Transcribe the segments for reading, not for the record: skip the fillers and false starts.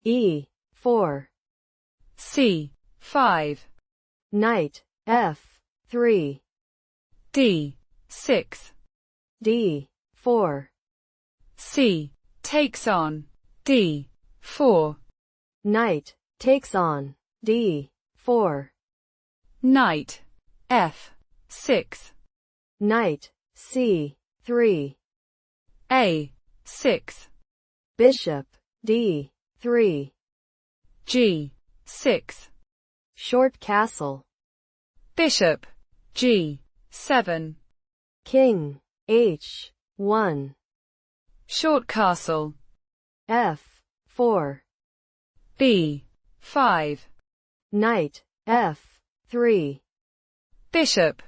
E4. C5. Knight F3. D6. D4. C takes on D4. Knight takes on D4. Knight F6. Knight C3. A6. Bishop D3. G6. Short castle. Bishop G7. King H1. Short castle. F4. B5. Knight F3. Bishop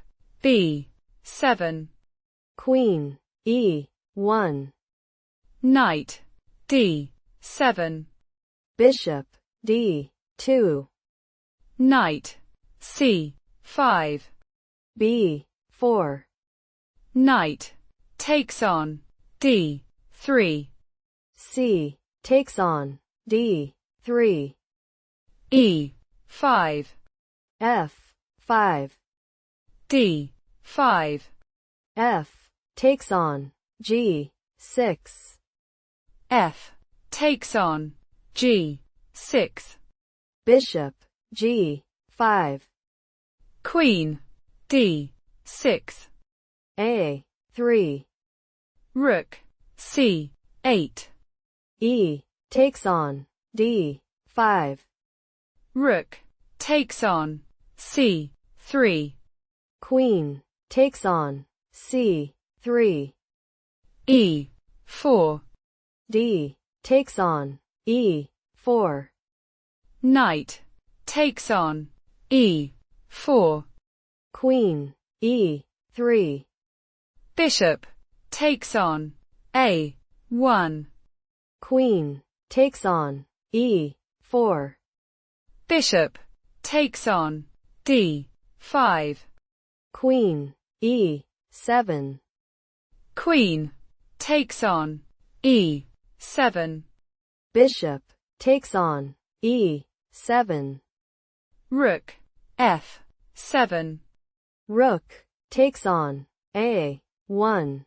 B7. Queen E1. Knight D7. Bishop D2. Knight C5. B4. Knight takes on D3. C takes on D3. E5. F5. D5. F takes on G6. F takes on G6. Bishop G5. Queen D6. A3. Rook C8. E takes on D5. Rook takes on C3. Queen takes on C3. E4. D takes on E4. Knight takes on E4. Queen E3. Bishop takes on A1. Queen takes on E4. Bishop takes on D5. Queen E7. Queen takes on E7. Bishop takes on E7. Rook F7. Rook takes on A1.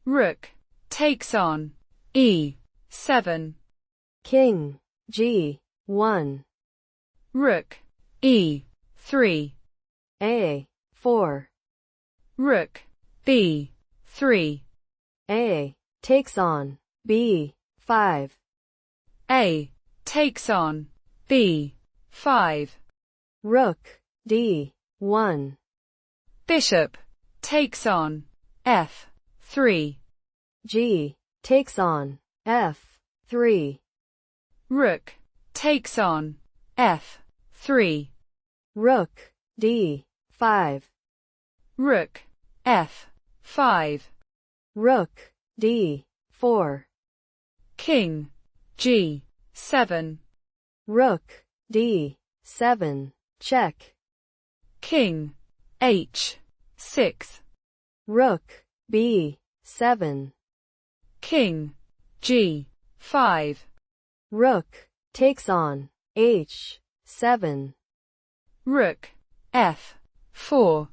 Rook takes on E7. King G1. Rook E3. A4. Rook B3. A takes on B5. A takes on B5. Rook D1. Bishop takes on F3. G takes on F3. Rook takes on F3. Rook D5. Rook F5. Rook D4. King G7. Rook D7. Check. King H6. Rook B7. King G5. Rook takes on H7. Rook F4.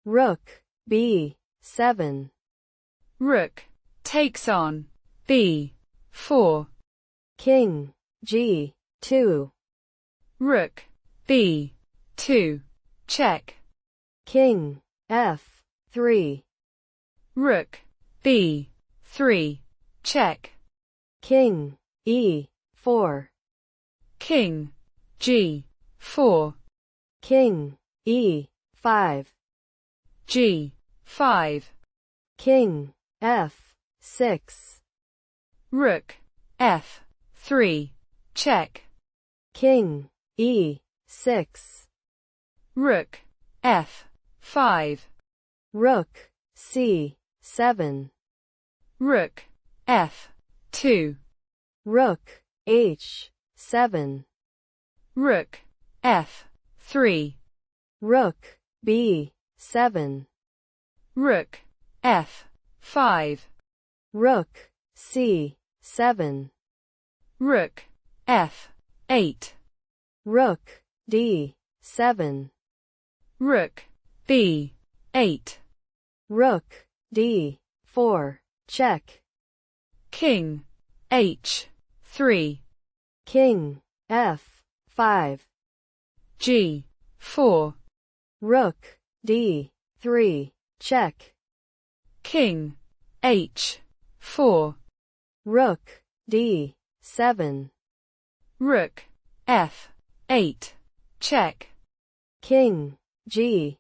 Rook B7. Rook takes on B4. King G2. Rook B2. Check. King F3. Rook B3. Check. King E4. King G4. King E5. G5. King F6. Rook F3. Check. King E6. Rook F5. Rook C7. Rook F2. Rook H7. Rook F3. Rook B7. Rook F5. Rook C7. Rook F8. Rook D7. Rook B8. Rook D4. Check. King H3. King F5. G4. Rook D3. Check. King H4. Rook D7. Rook F8. Check. King G6.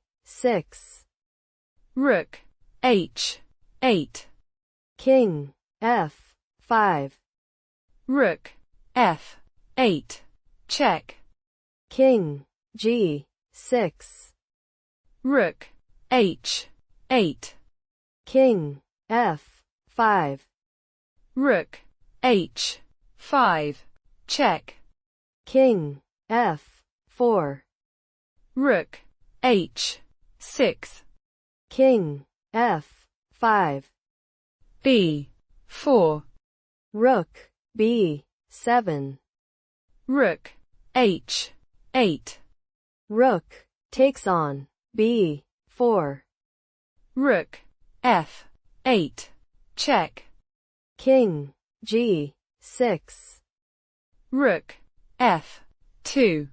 Rook H8. King F5. Rook F8. Check. King G6. Rook H8. King F5. Rook H5. Check. King F4. Rook H6. King F5. B4. Rook B7. Rook H8. Rook takes on B4. Rook F8. Check. King G6. Rook F2.